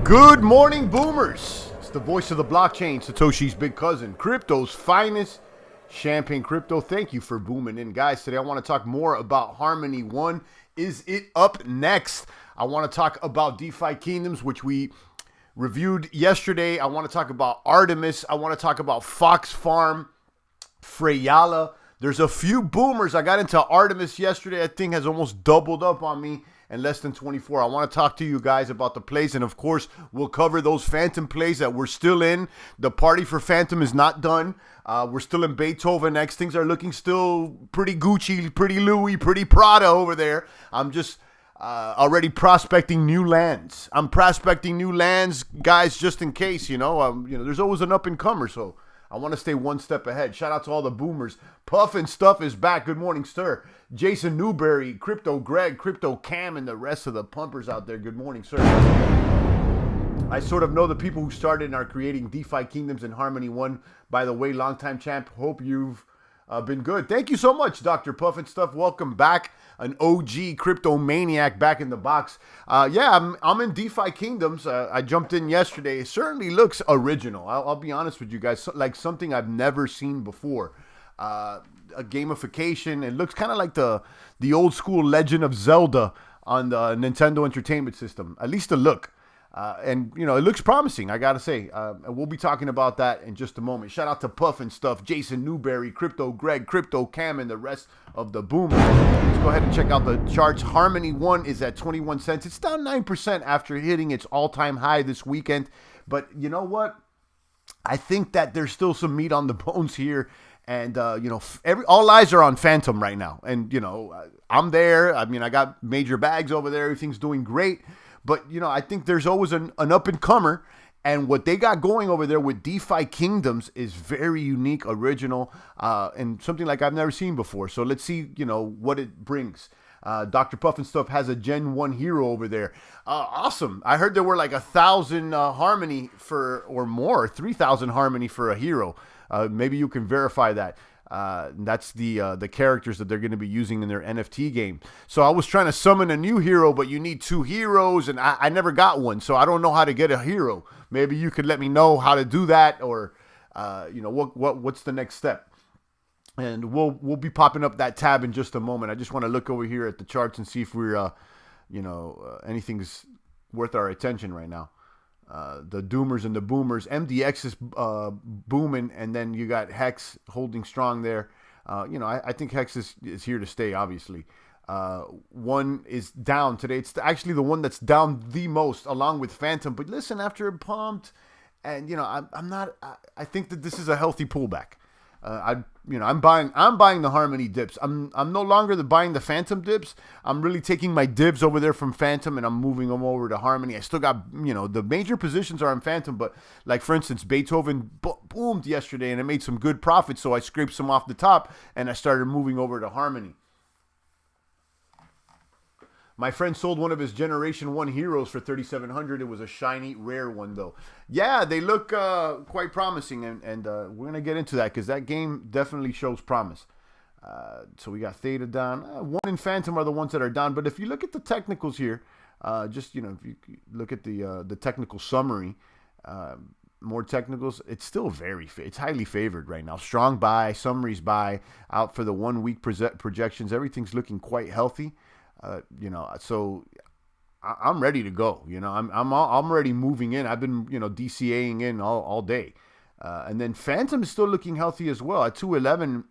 Good morning, boomers. It's the voice of the blockchain, Satoshi's big cousin, crypto's finest, Champagne Crypto. Thank you for booming in, guys. Today I want to talk more about Harmony One. Is it up next? I want to talk about Defikingdoms, which we reviewed yesterday. I want to talk about Artemis. I want to talk about Fox Farm, Freyala. There's a few boomers. I got into Artemis yesterday. I think has almost doubled up on me in less than 24. I want to talk to you guys about the plays, and of course, we'll cover those Phantom plays that we're still in. The party for Phantom is not done. We're still in Beethoven X. Things are looking still pretty Gucci, pretty Louis, pretty Prada over there. I'm just already prospecting new lands. I'm prospecting new lands, guys, just in case, there's always an up-and-comer, so I want to stay one step ahead. Shout out to all the boomers. Puff and Stuff is back. Good morning, sir. Jason Newberry, Crypto Greg, Crypto Cam, and the rest of the pumpers out there. Good morning, sir. I sort of know the people who started and are creating Defikingdoms and Harmony One. By the way, longtime champ, hope you've been good. Thank you so much, Dr. Puff and Stuff. Welcome back. An OG crypto maniac back in the box. I'm in Defikingdoms. I jumped in yesterday. It certainly looks original. I'll be honest with you guys, like something I've never seen before. A gamification. It looks kind of like the old school Legend of Zelda on the Nintendo Entertainment System. At least the look. And it looks promising, I gotta say. And we'll be talking about that in just a moment. Shout out to Puff and Stuff, Jason Newberry, Crypto Greg, Crypto Cam, and the rest of the boomers. Let's go ahead and check out the charts. Harmony One is at 21 cents. It's down 9% after hitting its all-time high this weekend. But you know what? I think that there's still some meat on the bones here. And, all eyes are on Phantom right now. And, I'm there. I mean, I got major bags over there. Everything's doing great. But, I think there's always an up-and-comer. And what they got going over there with Defikingdoms is very unique, original, and something like I've never seen before. So let's see, what it brings. Dr. Puff and Stuff has a Gen 1 hero over there. Awesome. I heard there were like 1,000 Harmony or more, 3,000 Harmony for a hero. Maybe you can verify that. That's the characters that they're going to be using in their NFT game. So I was trying to summon a new hero, but you need 2 heroes, and I never got one, so I don't know how to get a hero. Maybe you could let me know how to do that, or what's the next step. And we'll be popping up that tab in just a moment. I just want to look over here at the charts and see if we're anything's worth our attention right now. The doomers and the boomers. MDX is booming, and then you got Hex holding strong there. I think Hex is here to stay, obviously. One is down today. It's actually the one that's down the most, along with Phantom. But listen, after it pumped, and I think that this is a healthy pullback. I'm buying the Harmony dips. I'm no longer buying the Phantom dips. I'm really taking my dibs over there from Phantom, and I'm moving them over to Harmony. I still got, the major positions are in Phantom, but like for instance, Beethoven boomed yesterday and it made some good profits, so I scraped some off the top and I started moving over to Harmony. My friend sold one of his Generation 1 heroes for $3,700. It was a shiny, rare one, though. Yeah, they look quite promising, and we're going to get into that because that game definitely shows promise. So we got Theta down. One and Phantom are the ones that are down, but if you look at the technicals here, if you look at the technical summary, more technicals, it's still it's highly favored right now. Strong buy, summaries buy, out for the 1 week projections. Everything's looking quite healthy. So I'm ready to go. I'm already moving in. I've been, DCAing in all day. And then Phantom is still looking healthy as well. At 211,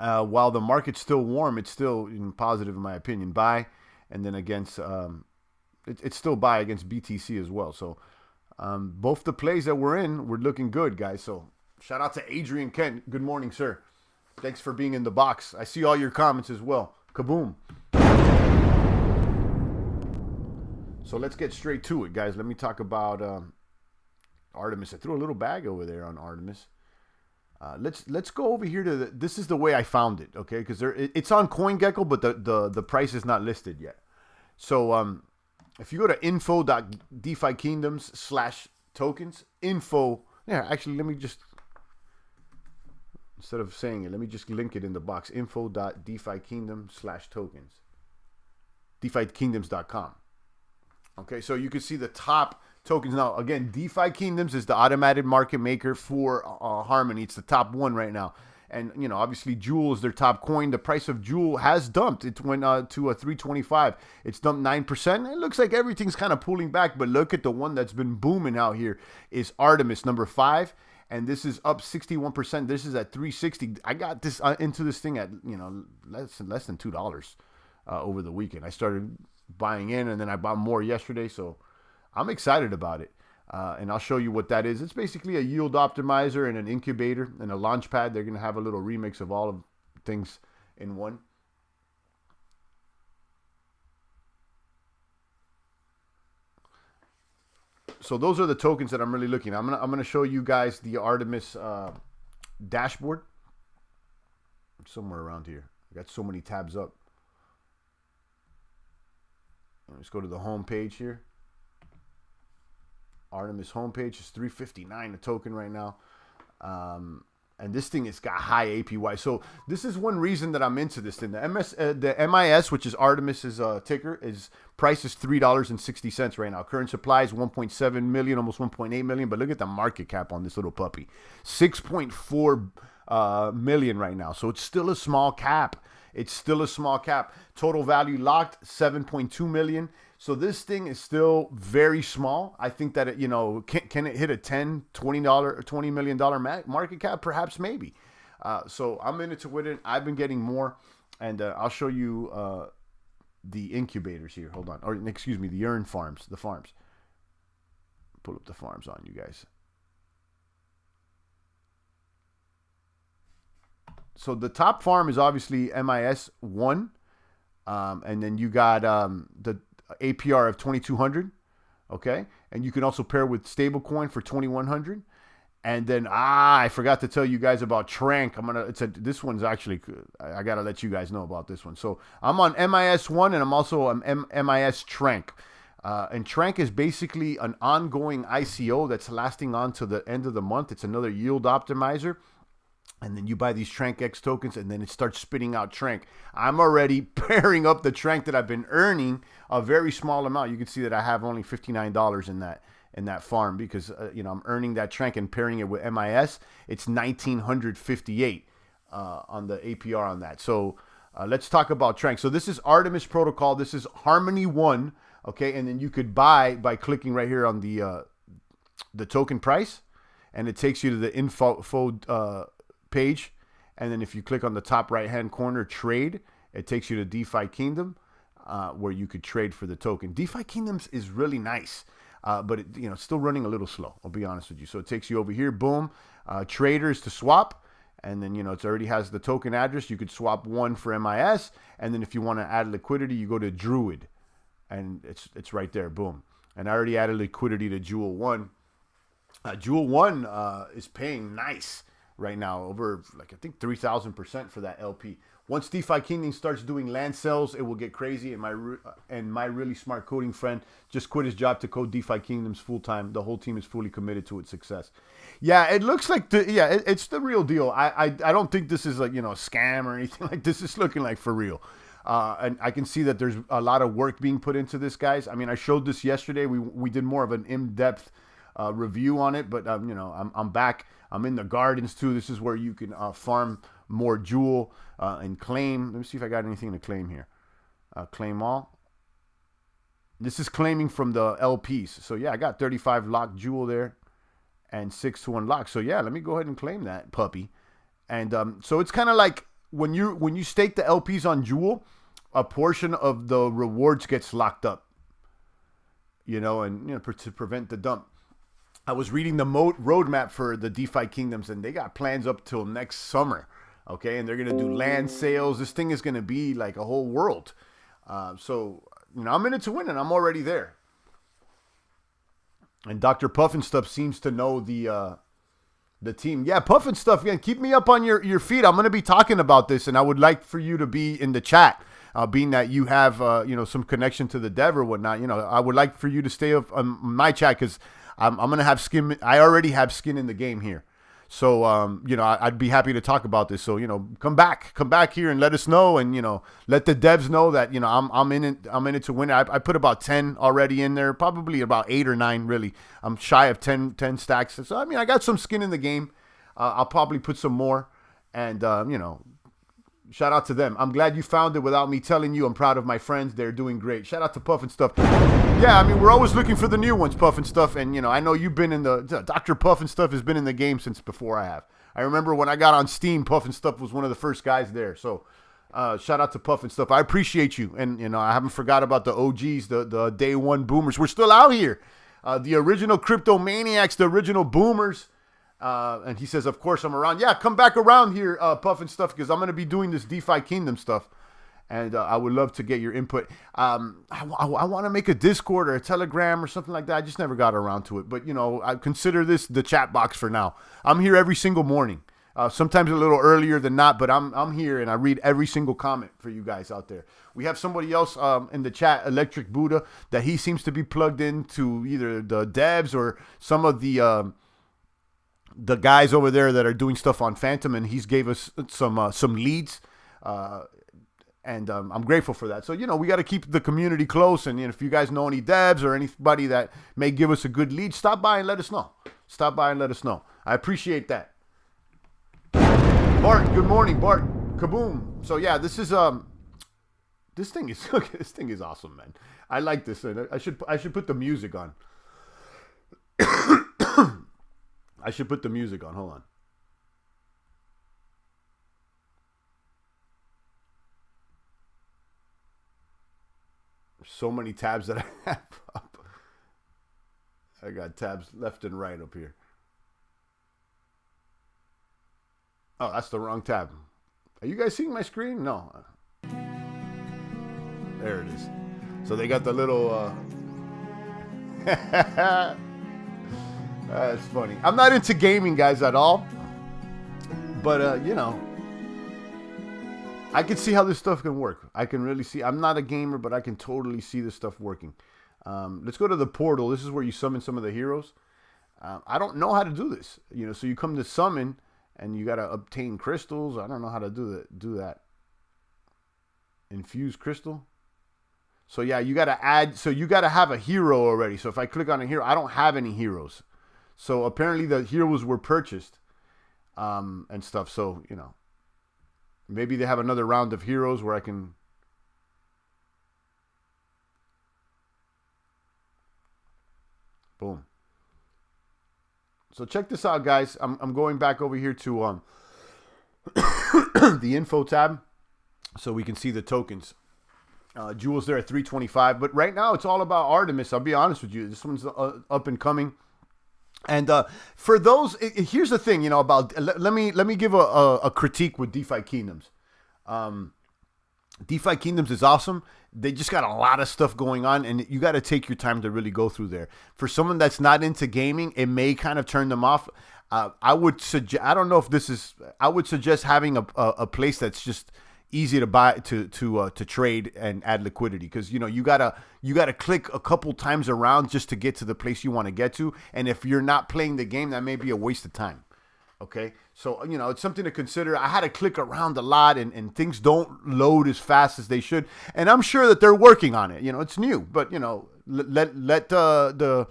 While the market's still warm, it's still positive in my opinion. Buy, and then against it's still buy against BTC as well. So both the plays that we're in, we're looking good, guys. So shout out to Adrian Kent. Good morning, sir. Thanks for being in the box. I see all your comments as well. Kaboom. So let's get straight to it, guys. Let me talk about Artemis. I threw a little bag over there on Artemis. Let's go over here to this is the way I found it, okay? Because it's on CoinGecko, but the price is not listed yet. So if you go to info.defikingdoms/tokens, actually let me just, instead of saying it, let me just link it in the box. info.defikingdoms/tokens. Defikingdoms.com. Okay, so you can see the top tokens. Now, again, DeFi Kingdoms is the automated market maker for Harmony. It's the top one right now. And, obviously, Jewel is their top coin. The price of Jewel has dumped. It went to a 325. It's dumped 9%. It looks like everything's kind of pulling back. But look at the one that's been booming out here is Artemis, number 5. And this is up 61%. This is at 360. I got this into this thing at, less than $2 over the weekend. I started buying in, and then I bought more yesterday. So I'm excited about it. And I'll show you what that is. It's basically a yield optimizer and an incubator and a launch pad. They're going to have a little remix of all of things in one. So those are the tokens that I'm really looking at. I'm gonna show you guys the Artemis dashboard. Somewhere around here. I got so many tabs up. Let's go to the home page here. Artemis homepage is $3.59 a token right now. And this thing has got high APY. So this is one reason that I'm into this thing. The MIS, which is Artemis's ticker, price is $3.60 right now. Current supply is 1.7 million, almost 1.8 million. But look at the market cap on this little puppy. 6.4 million right now. So it's still a small cap. It's still a small cap. Total value locked, 7.2 million. So this thing is still very small. I think that, can it hit a $10, $20 million market cap? Perhaps, maybe. So I'm in it with it. I've been getting more. And I'll show you the incubators here. Hold on. Or, excuse me, the farms. The farms. Pull up the farms on you guys. So the top farm is obviously MIS 1. And then you got the APR of 2,200, okay? And you can also pair with stablecoin for 2,100. And then, I forgot to tell you guys about Trank. This one's actually, I got to let you guys know about this one. So I'm on MIS1 and I'm also on MIS Trank. And Trank is basically an ongoing ICO that's lasting on to the end of the month. It's another yield optimizer. And then you buy these TrankX tokens, and then it starts spitting out Trank. I'm already pairing up the Trank that I've been earning a very small amount. You can see that I have only $59 in that farm because I'm earning that Trank and pairing it with MIS. It's 1,958 on the APR on that. So let's talk about Trank. So this is Artemis protocol. This is Harmony 1, okay? And then you could buy by clicking right here on the token price, and it takes you to the info page, and then if you click on the top right hand corner trade, it takes you to DeFi Kingdom, where you could trade for the token. DeFi Kingdoms is really nice, but it's still running a little slow, I'll be honest with you. So it takes you over here, boom, traders to swap, and then it already has the token address. You could swap one for MIS, and then if you want to add liquidity, you go to Druid, and it's right there, boom. And I already added liquidity to Jewel 1. Jewel 1 is paying nice right now, over I think 3,000% for that LP. Once DeFi Kingdom starts doing land sales, it will get crazy. And my really smart coding friend just quit his job to code DeFi Kingdoms full time. The whole team is fully committed to its success. Yeah, it looks like it's the real deal. I don't think this is like a scam or anything like this. Is looking like for real. And I can see that there's a lot of work being put into this, guys. I mean, I showed this yesterday. We did more of an in-depth review on it, but I'm back. I'm in the gardens too. This is where you can farm more Jewel and claim. Let me see if I got anything to claim here. Claim all. This is claiming from the LPs. So yeah, I got 35 locked Jewel there and 6 to unlock. So yeah, let me go ahead and claim that puppy. And so it's kind of like when you stake the LPs on Jewel, a portion of the rewards gets locked up. And to prevent the dump. I was reading the roadmap for the Defikingdoms, and they got plans up till next summer. Okay, and they're gonna do land sales. This thing is gonna be like a whole world. So I'm in it to win, and I'm already there. And Dr. Puffin Stuff seems to know the team. Yeah, Puffin Stuff, again, keep me up on your feed. I'm going to be talking about this, and I would like for you to be in the chat, being that you have, some connection to the dev or whatnot. I would like for you to stay up on my chat because I'm going to have skin. I already have skin in the game here. So, I'd be happy to talk about this. So, come back here and let us know, and let the devs know that I'm in it to win it. I put about 10 already in there, probably about 8 or 9 really. I'm shy of 10 stacks. So I got some skin in the game. I'll probably put some more, and shout out to them. I'm glad you found it without me telling you. I'm proud of my friends. They're doing great. Shout out to Puff and Stuff. Yeah, we're always looking for the new ones, Puff and Stuff. And, I know you've been in the... Dr. Puff and Stuff has been in the game since before I have. I remember when I got on Steam, Puff and Stuff was one of the first guys there. So, shout out to Puff and Stuff. I appreciate you. And, I haven't forgot about the OGs, the day one boomers. We're still out here. The original crypto maniacs, the original boomers. And he says, of course, I'm around. Yeah, come back around here, Puff and Stuff, because I'm going to be doing this Defikingdom stuff. And I would love to get your input. I want to make a Discord or a Telegram or something like that. I just never got around to it. But, I consider this the chat box for now. I'm here every single morning. Sometimes a little earlier than not, but I'm here and I read every single comment for you guys out there. We have somebody else in the chat, Electric Buddha, that he seems to be plugged into either the devs or some of the guys over there that are doing stuff on Phantom, and he's gave us some leads, and I'm grateful for that. So, we got to keep the community close, and if you guys know any devs or anybody that may give us a good lead, stop by and let us know. I appreciate that. Bart, good morning, Bart. Kaboom. So, yeah, this is this thing is awesome, man. I like this. I should put the music on. I should put the music on. Hold on. There's so many tabs that I have up. I got tabs left and right up here. Oh, that's the wrong tab. Are you guys seeing my screen? No. There it is. So they got the little... That's funny. I'm not into gaming, guys, at all. But, I can see how this stuff can work. I can really see. I'm not a gamer, but I can totally see this stuff working. Let's go to the portal. This is where you summon some of the heroes. I don't know how to do this. So you come to summon, and you got to obtain crystals. I don't know how to do that. Infuse crystal. So, yeah, you got to add. So you got to have a hero already. So if I click on a hero, I don't have any heroes. So apparently the heroes were purchased and stuff. So, maybe they have another round of heroes where I can... Boom. So check this out, guys. I'm going back over here to the info tab so we can see the tokens. Jewel's there at 325. But right now it's all about Artemis. I'll be honest with you. This one's up and coming. And for those, here's the thing, about, let me give a critique with Defikingdoms. Defikingdoms is awesome. They just got a lot of stuff going on, and you got to take your time to really go through there. For someone that's not into gaming, it may kind of turn them off. I would suggest, I don't know if this is, I would suggest having a place that's just easy to buy, to trade and add liquidity, because you gotta click a couple times around just to get to the place you want to get to, and if you're not playing the game, that may be a waste of time. Okay, so it's something to consider. I had to click around a lot, and things don't load as fast as they should, and I'm sure that they're working on it. It's new, but let the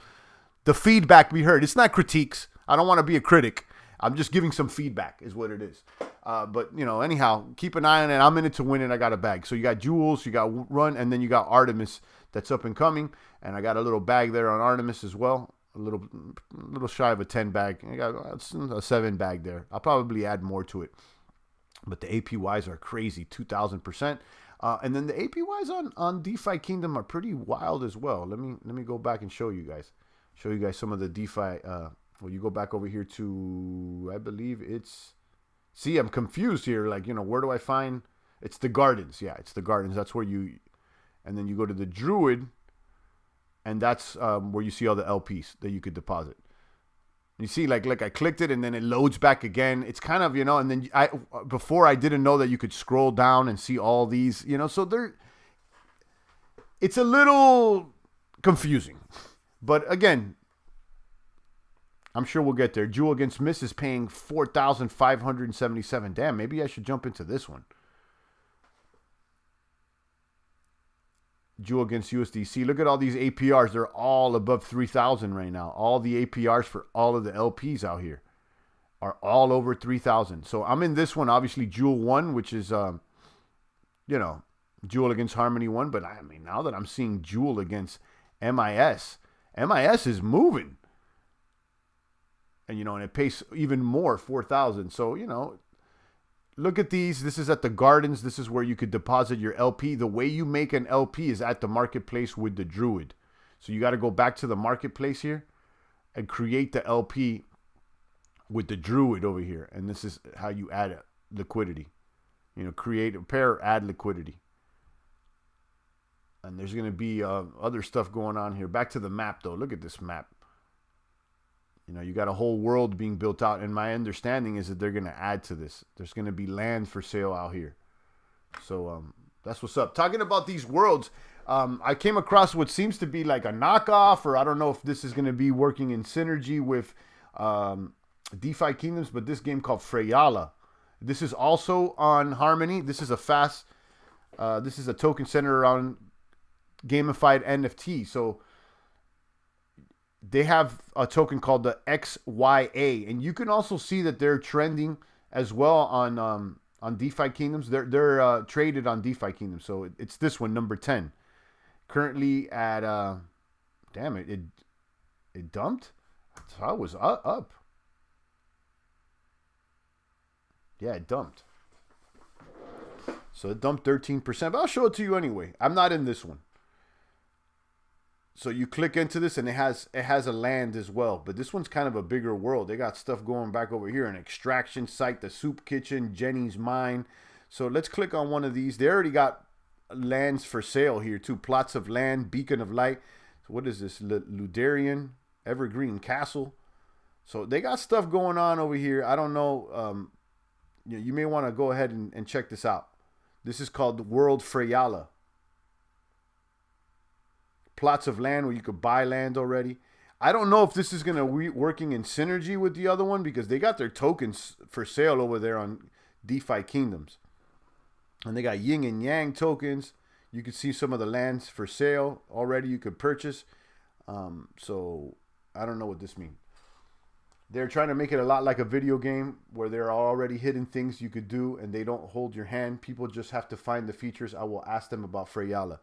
feedback be heard. It's not critiques. I don't want to be a critic. I'm just giving some feedback is what it is. But, anyhow, keep an eye on it. I'm in it to win it. I got a bag. So you got Jewels, you got Run, and then you got Artemis that's up and coming. And I got a little bag there on Artemis as well. A little shy of a 10 bag. I got a 7 bag there. I'll probably add more to it. But the APYs are crazy, 2,000%. And then the APYs on DeFi Kingdom are pretty wild as well. Let me go back and show you guys. Show you guys some of the DeFi. Well, you go back over here to, I believe it's, see, I'm confused here. Like, you know, where do I find, it's the gardens. Yeah, it's the gardens. That's where you, and then you go to the Druid, and that's where you see all the LPs that you could deposit. You see, like I clicked it and then it loads back again. It's kind of, you know, and then before I didn't know that you could scroll down and see all these, you know, so it's a little confusing. But again, I'm sure we'll get there. Jewel against Miss is paying 4,577. Damn, maybe I should jump into this one. Jewel against USDC. Look at all these APRs. They're all above 3,000 right now. All the APRs for all of the LPs out here are all over 3,000. So I'm in this one, obviously Jewel 1, which is, you know, Jewel against Harmony 1. But I mean, now that I'm seeing Jewel against MIS is moving. And, you know, and it pays even more, 4,000. So, you know, look at these. This is at the gardens. This is where you could deposit your LP. The way you make an LP is at the marketplace with the Druid. So you got to go back to the marketplace here and create the LP with the Druid over here. And this is how you add liquidity. You know, create a pair, add liquidity. And there's going to be other stuff going on here. Back to the map, though. Look at this map. You know, you got a whole world being built out. And my understanding is that they're going to add to this. There's going to be land for sale out here. So that's what's up. Talking about these worlds, I came across what seems to be like a knockoff, or I don't know if this is going to be working in synergy with DeFi Kingdoms, but this game called Freyala. This is also on Harmony. This is a this is a token centered around gamified NFT. So they have a token called the XYA, and you can also see that they're trending as well on DeFi Kingdoms. They're traded on DeFi Kingdoms. So it's this one, number 10. Currently at damn it, it dumped. So I was up. Yeah, it dumped. So it dumped 13%, but I'll show it to you anyway. I'm not in this one. So you click into this and it has a land as well. But this one's kind of a bigger world. They got stuff going back over here. An extraction site, the soup kitchen, Jenny's mine. So let's click on one of these. They already got lands for sale here too. Plots of land, beacon of light. So what is this? Ludarian, Evergreen Castle. So they got stuff going on over here. I don't know. You may want to go ahead and check this out. This is called the World Freyala. Plots of land where you could buy land already. I don't know if this is going to be working in synergy with the other one, because they got their tokens for sale over there on DeFi Kingdoms. And they got yin and yang tokens. You can see some of the lands for sale already you could purchase. So I don't know what this means. They're trying to make it a lot like a video game where there are already hidden things you could do and they don't hold your hand. People just have to find the features. I will ask them about Freyala.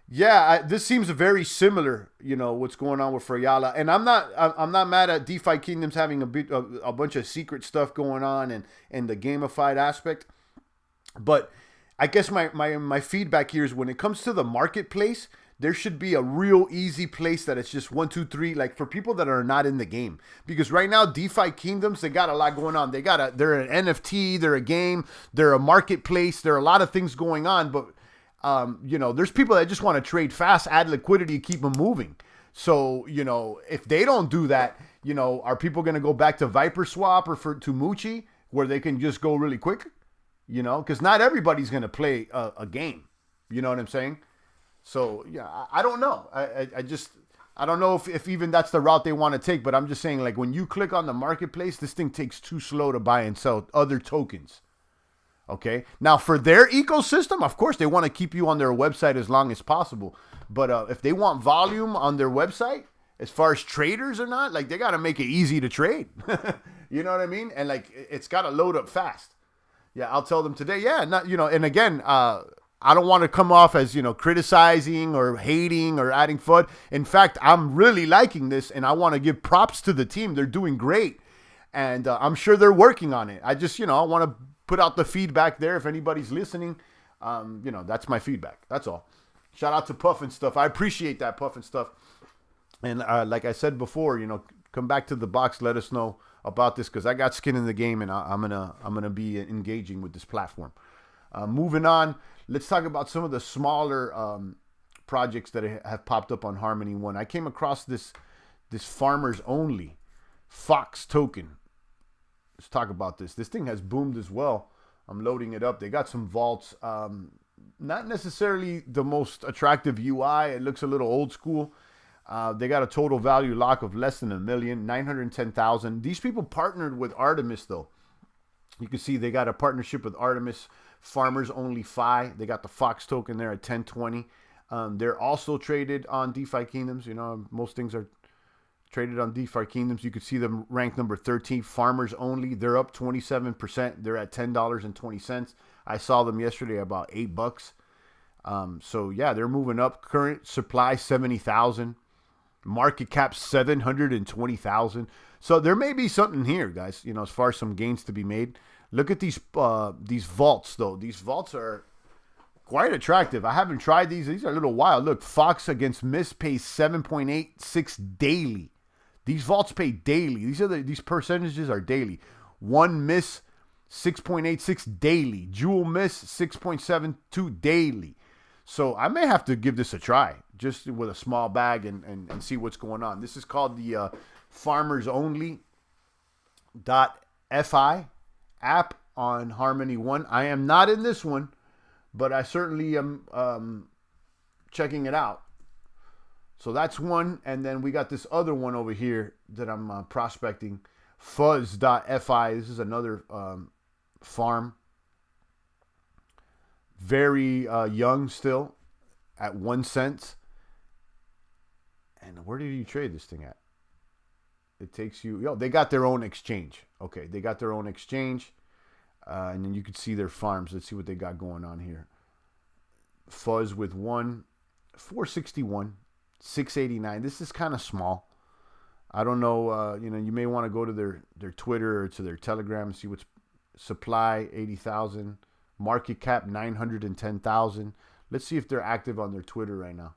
Yeah, this seems very similar, you know, what's going on with Freyala. And I'm not mad at DeFi Kingdoms having a bunch of secret stuff going on and the gamified aspect. But I guess my feedback here is when it comes to the marketplace, there should be a real easy place that it's just 1, 2, 3, like for people that are not in the game. Because right now, DeFi Kingdoms, they got a lot going on. They're an NFT, they're a game, they're a marketplace, there are a lot of things going on, but you know, there's people that just want to trade fast, add liquidity, keep them moving. So, you know, if they don't do that, you know, are people going to go back to Viper Swap or to Moochie where they can just go really quick? You know, because not everybody's going to play a game. You know what I'm saying? So, yeah, I don't know. I don't know if even that's the route they want to take, but I'm just saying, like, when you click on the marketplace, this thing takes too slow to buy and sell other tokens. Okay. Now, for their ecosystem, of course, they want to keep you on their website as long as possible. But if they want volume on their website, as far as traders or not, like, they got to make it easy to trade. You know what I mean? And, like, it's got to load up fast. Yeah, I'll tell them today. Yeah, not, you know, and again, I don't want to come off as, you know, criticizing or hating or adding FUD. In fact, I'm really liking this, and I want to give props to the team. They're doing great. And I'm sure they're working on it. I just, you know, I want to put out the feedback there. If anybody's listening, that's my feedback. That's all. Shout out to Puff and Stuff. I appreciate that, Puff and Stuff. And like I said before, come back to the box. Let us know about this because I got skin in the game, and I'm gonna be engaging with this platform. Moving on, let's talk about some of the smaller projects that have popped up on Harmony One. I came across this farmers only Fox token. Let's talk about this. This thing has boomed as well. I'm loading it up. They got some vaults. Not necessarily the most attractive UI. It looks a little old school. They got a total value lock of less than $1 million, 910,000. These people partnered with Artemis, though. You can see they got a partnership with Artemis. Farmers only FI. They got the Fox token there at 1020. They're also traded on Defikingdoms. Most things are traded on Defikingdoms. You could see them ranked number 13. Farmers only. They're up 27%. They're at $10.20. I saw them yesterday about $8. So yeah, they're moving up. Current supply 70,000. Market cap 720,000. So there may be something here, guys. As far as some gains to be made. Look at these vaults, though. These vaults are quite attractive. I haven't tried these. These are a little wild. Look, Fox against Miss pays 7.86 daily. These vaults pay daily. These percentages are daily. One Miss 6.86 daily. Jewel Miss 6.72 daily. So I may have to give this a try, just with a small bag and see what's going on. This is called the Farmers Only .fi app on Harmony One. I am not in this one, but I certainly am checking it out. So that's one, and then we got this other one over here that I'm prospecting, fuzz.fi. This is another farm. Very young still, at 1 cent. And where did you trade this thing at? It takes you, they got their own exchange. Okay, they got their own exchange. And then you can see their farms. Let's see what they got going on here. Fuzz with 461, 689. This is kind of small. I don't know. You may want to go to their Twitter or to their Telegram and see what's supply 80,000. Market cap 910,000. Let's see if they're active on their Twitter right now.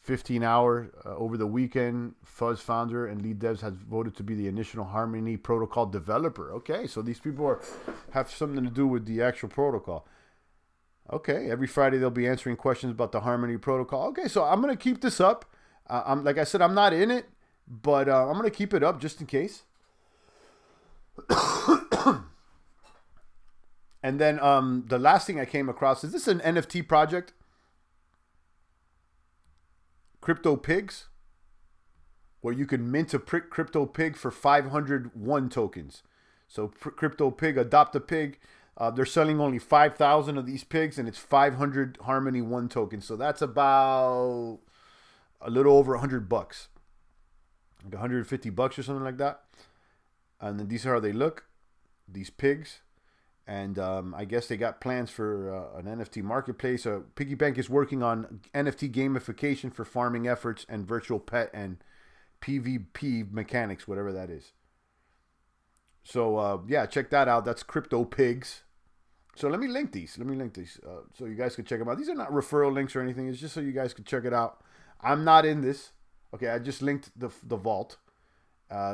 $15 over the weekend. Fuzz founder and lead devs has voted to be the initial Harmony protocol developer. Okay, so these people have something to do with the actual protocol. Okay, every Friday they'll be answering questions about the Harmony protocol. Okay, so I'm going to keep this up. Like I said, I'm not in it, but I'm going to keep it up just in case. And then the last thing I came across, is this an NFT project? Crypto Pigs, where you can mint a Crypto Pig for 501 tokens. So Crypto Pig, adopt a pig. They're selling only 5,000 of these pigs, and it's 500 Harmony 1 tokens. So that's about a little over $100, like $150 or something like that. And then these are how they look, these pigs. And I guess they got plans for an NFT marketplace. Piggy Bank is working on NFT gamification for farming efforts and virtual pet and PvP mechanics, whatever that is. So yeah, check that out. That's Crypto Pigs. So let me link these. So you guys can check them out. These are not referral links or anything. It's just so you guys can check it out. I'm not in this. Okay, I just linked the vault.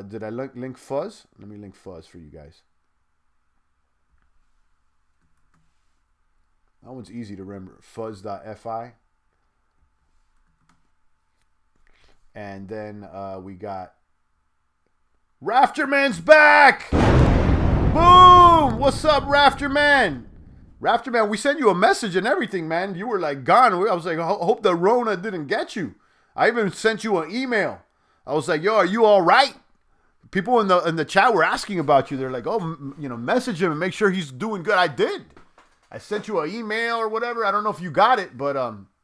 Did I link Fuzz? Let me link Fuzz for you guys. That one's easy to remember. Fuzz.fi. And then we got Rafterman's back! Boom! What's up, Rafterman? Rafterman, we sent you a message and everything, man. You were like gone. I was like, I hope the Rona didn't get you. I even sent you an email. I was like, yo, are you all right? People in the chat were asking about you. They're like, oh, message him and make sure he's doing good. I did. I sent you an email or whatever. I don't know if you got it, but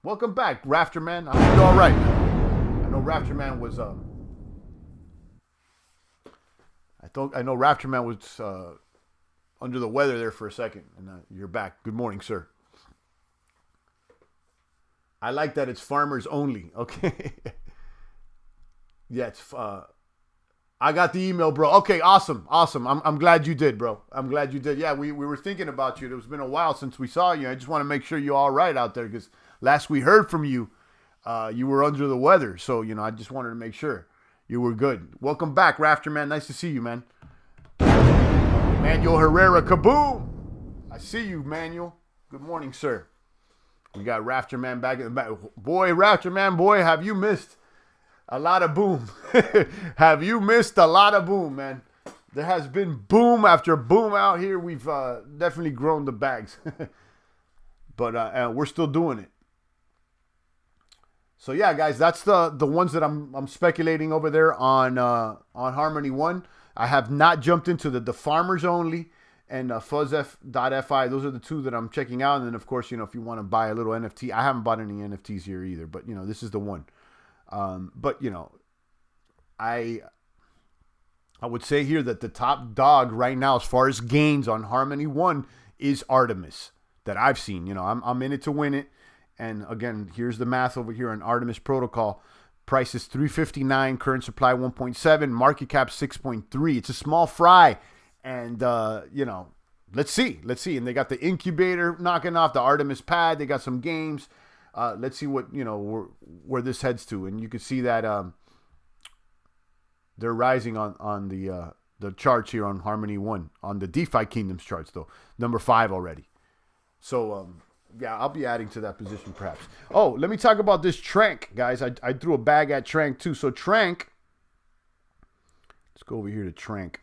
welcome back, Rafterman. I hope you're all right, man. I know Rafterman was I know Rafterman was under the weather there for a second, and you're back. Good morning, sir. I like that it's farmers only. Okay. Yeah, it's I got the email, bro. Okay, awesome. I'm glad you did, bro. I'm glad you did. Yeah, we were thinking about you. It's been a while since we saw you. I just want to make sure you're all right out there because last we heard from you, you were under the weather. So, I just wanted to make sure you were good. Welcome back, Rafter Man. Nice to see you, man. Manuel Herrera, kaboom! I see you, Manuel. Good morning, sir. We got Rafter Man back in the back. Boy, Rafter Man, boy, have you missed a lot of boom. Have you missed a lot of boom, man? There has been boom after boom out here. We've definitely grown the bags. But we're still doing it. So yeah, guys, that's the ones that I'm speculating over there on Harmony One. I have not jumped into the farmers only and fuzzf.fi. Those are the two that I'm checking out. And then of course, if you want to buy a little NFT, I haven't bought any NFTs here either, but this is the one. But I would say here that the top dog right now as far as gains on Harmony One is Artemis that I've seen. I'm in it to win it. And again, here's the math over here on Artemis Protocol. Price is 359, current supply 1.7, market cap 6.3. It's a small fry. And let's see. And they got the incubator knocking off the Artemis pad. They got some games. Let's see what, where this heads to. And you can see that they're rising on the charts here on Harmony One, on the Defikingdoms charts, though. Number 5 already. So, yeah, I'll be adding to that position perhaps. Oh, let me talk about this Trank, guys. I threw a bag at Trank, too. So, Trank, let's go over here to Trank.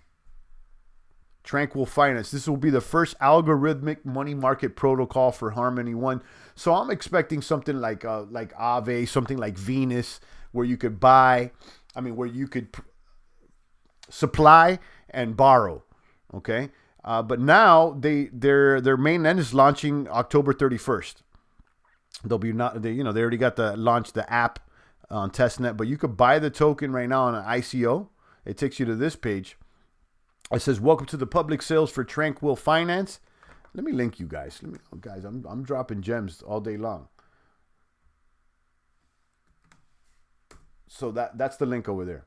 Tranquil Finance. This will be the first algorithmic money market protocol for Harmony One. So I'm expecting something like Aave, something like Venus, where you could where you could supply and borrow. Okay, but now their main end is launching October 31st. They already got the app on testnet, but you could buy the token right now on an ICO. It takes you to this page. It says, welcome to the public sales for Tranquil Finance. Let me link you guys. I'm dropping gems all day long. So that's the link over there.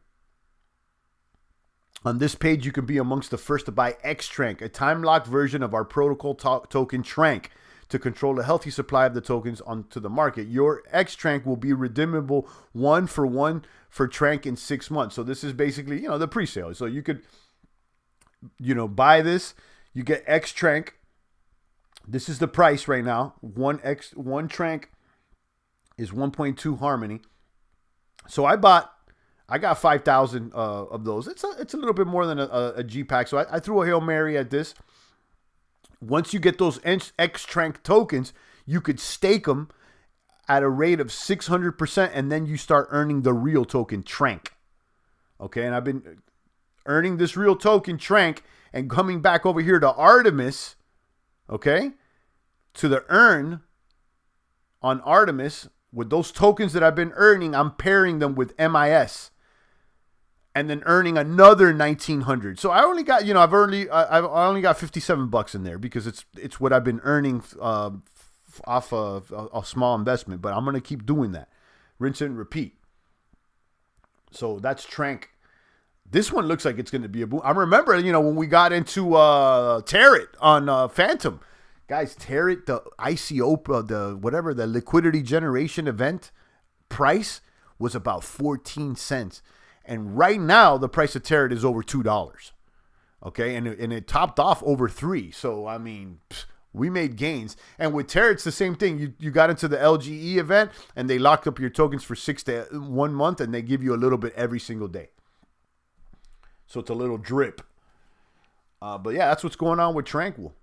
On this page, you can be amongst the first to buy X-Trank, a time-locked version of our protocol token Trank, to control a healthy supply of the tokens onto the market. Your X-Trank will be redeemable 1-for-1 for Trank in 6 months. So this is basically, the pre-sale. So you could buy this, you get X-Trank. This is the price right now. One Trank is 1.2 Harmony. So I got 5,000 of those. It's a little bit more than a G pack. So I threw a Hail Mary at this. Once you get those X-Trank tokens, you could stake them at a rate of 600%, and then you start earning the real token Trank. Okay, and I've been earning this real token Trank and coming back over here to Artemis, okay, to the earn on Artemis with those tokens that I've been earning. I'm pairing them with MIS and then earning another 1,900. So I only got, I've only got $57 in there because it's what I've been earning off of a small investment, but I'm going to keep doing that. Rinse and repeat. So that's Trank. This one looks like it's going to be a boom. I remember, when we got into Tarot on Phantom. Guys, Tarot, the ICO, the liquidity generation event price was about 14 cents. And right now, the price of Tarot is over $2. Okay, and it topped off over 3. So, I mean, we made gains. And with Tarot, it's the same thing. You got into the LGE event, and they locked up your tokens for 6 to 1 month, and they give you a little bit every single day. So it's a little drip. But yeah, that's what's going on with Tranquil.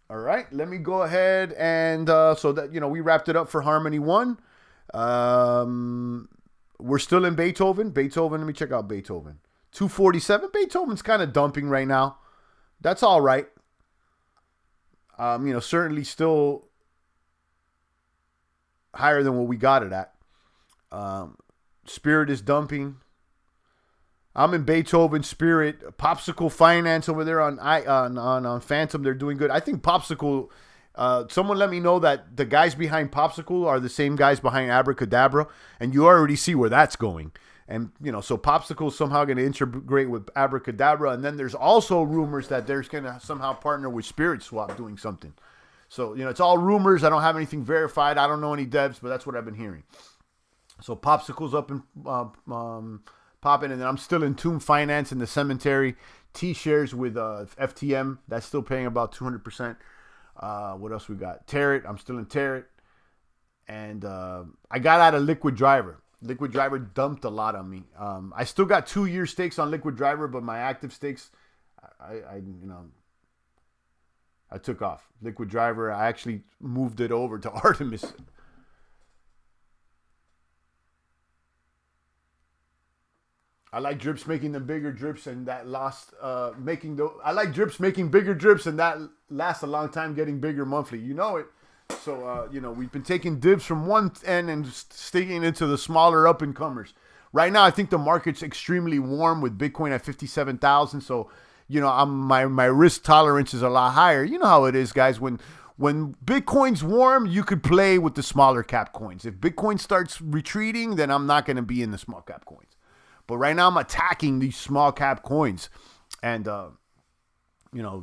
All right, let me go ahead and so that, we wrapped it up for Harmony One. We're still in Beethoven. Let me check out Beethoven. 247. Beethoven's kind of dumping right now. That's all right. Certainly still higher than what we got it at. Spirit is dumping. I'm in Beethoven, Spirit, Popsicle Finance over there on Phantom. They're doing good. I think Popsicle Someone let me know that the guys behind Popsicle are the same guys behind Abracadabra, and you already see where that's going. And, so Popsicle's somehow going to integrate with Abracadabra, and then there's also rumors that there's going to somehow partner with Spirit Swap doing something. So, it's all rumors. I don't have anything verified. I don't know any devs, but that's what I've been hearing. So Popsicle's up and popping, and then I'm still in Tomb Finance in the cemetery. T-shares with FTM. That's still paying about 200%. What else we got? Tarot. I'm still in Tarot. And I got out of Liquid Driver. Liquid Driver dumped a lot on me. I still got 2-year stakes on Liquid Driver, but my active stakes, I took off. Liquid Driver, I actually moved it over to Artemis. I like drips making the bigger drips, and that lost I like drips making bigger drips, and that lasts a long time, getting bigger monthly. You know it. So we've been taking dips from one end and sticking into the smaller up and comers. Right now, I think the market's extremely warm with Bitcoin at 57,000. So my risk tolerance is a lot higher. You know how it is, guys. When Bitcoin's warm, you could play with the smaller cap coins. If Bitcoin starts retreating, then I'm not going to be in the small cap coins. But right now I'm attacking these small cap coins, and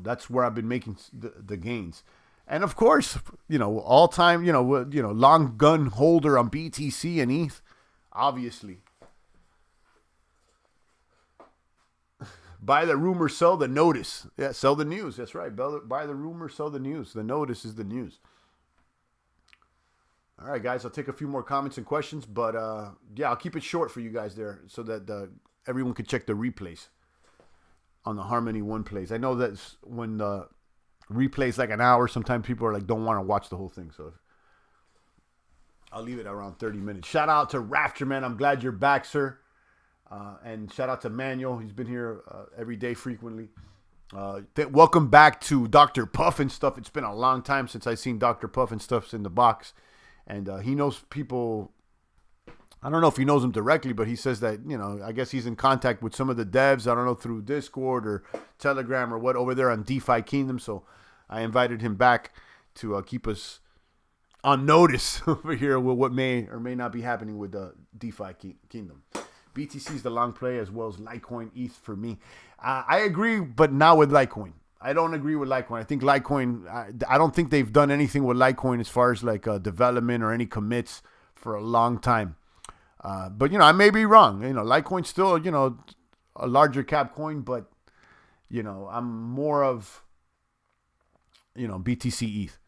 that's where I've been making the gains. And of course, all time, long gun holder on BTC and ETH, obviously. Buy the rumor, sell the notice. Yeah, sell the news. That's right. Buy the rumor, sell the news. The notice is the news. All right, guys, I'll take a few more comments and questions, but I'll keep it short for you guys there so that everyone can check the replays on the Harmony One plays. I know that when the replay's like an hour, sometimes people are like, don't want to watch the whole thing, so I'll leave it around 30 minutes. Shout out to Rafterman. I'm glad you're back, sir. And shout out to Manuel. He's been here every day frequently. Welcome back to Dr. Puff and stuff. It's been a long time since I've seen Dr. Puff and stuff in the box. And he knows people. I don't know if he knows them directly, but he says that, I guess he's in contact with some of the devs. I don't know, through Discord or Telegram or what, over there on Defikingdoms. So I invited him back to keep us on notice over here with what may or may not be happening with the Defikingdom. BTC is the long play, as well as Litecoin, ETH for me. I agree, but not with Litecoin. I don't agree with Litecoin. I think Litecoin, I don't think they've done anything with Litecoin as far as like development or any commits for a long time. But, I may be wrong. Litecoin's still, a larger cap coin, but, I'm more of, BTC ETH.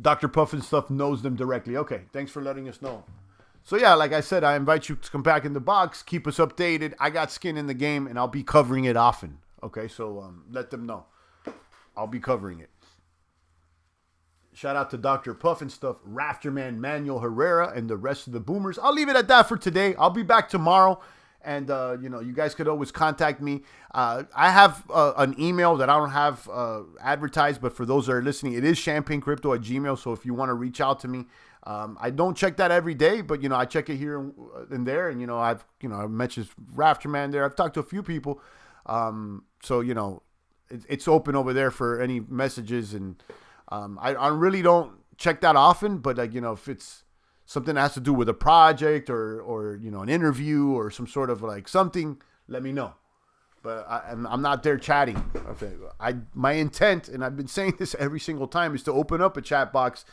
Dr. Puff and stuff knows them directly. Okay, thanks for letting us know. So, yeah, like I said, I invite you to come back in the box, keep us updated. I got skin in the game, and I'll be covering it often. Okay, so let them know. I'll be covering it. Shout out to Dr. Puff and stuff, Rafterman, Manuel Herrera, and the rest of the boomers. I'll leave it at that for today. I'll be back tomorrow. And, you guys could always contact me. I have an email that I don't have advertised, but for those that are listening, it is champagnecrypto@gmail.com. So if you want to reach out to me, I don't check that every day, but, I check it here and there. And, I've mentioned Rafterman there. I've talked to a few people. So, it's open over there for any messages. And I really don't check that often, but, if it's something that has to do with a project or an interview or some sort of like something, let me know. But I'm not there chatting. Okay. My intent, and I've been saying this every single time, is to open up a chat box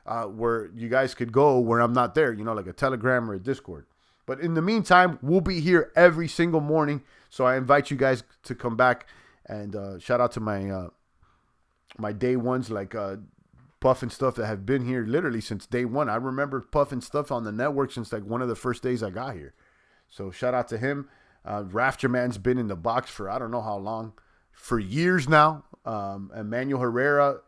where you guys could go where I'm not there, like a Telegram or a Discord. But in the meantime, we'll be here every single morning. So I invite you guys to come back, and shout out to my my day ones like Puff and stuff that have been here literally since day one. I remember Puff and stuff on the network since like one of the first days I got here. So shout out to him. Rafterman's been in the box for I don't know how long, for years now. And Manuel Herrera,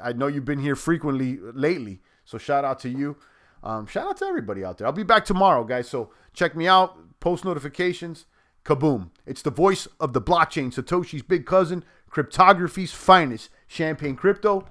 I know you've been here frequently lately. So shout out to you. Shout out to everybody out there. I'll be back tomorrow, guys. So check me out. Post notifications. Kaboom. It's the voice of the blockchain, Satoshi's big cousin, cryptography's finest, Champagne Crypto.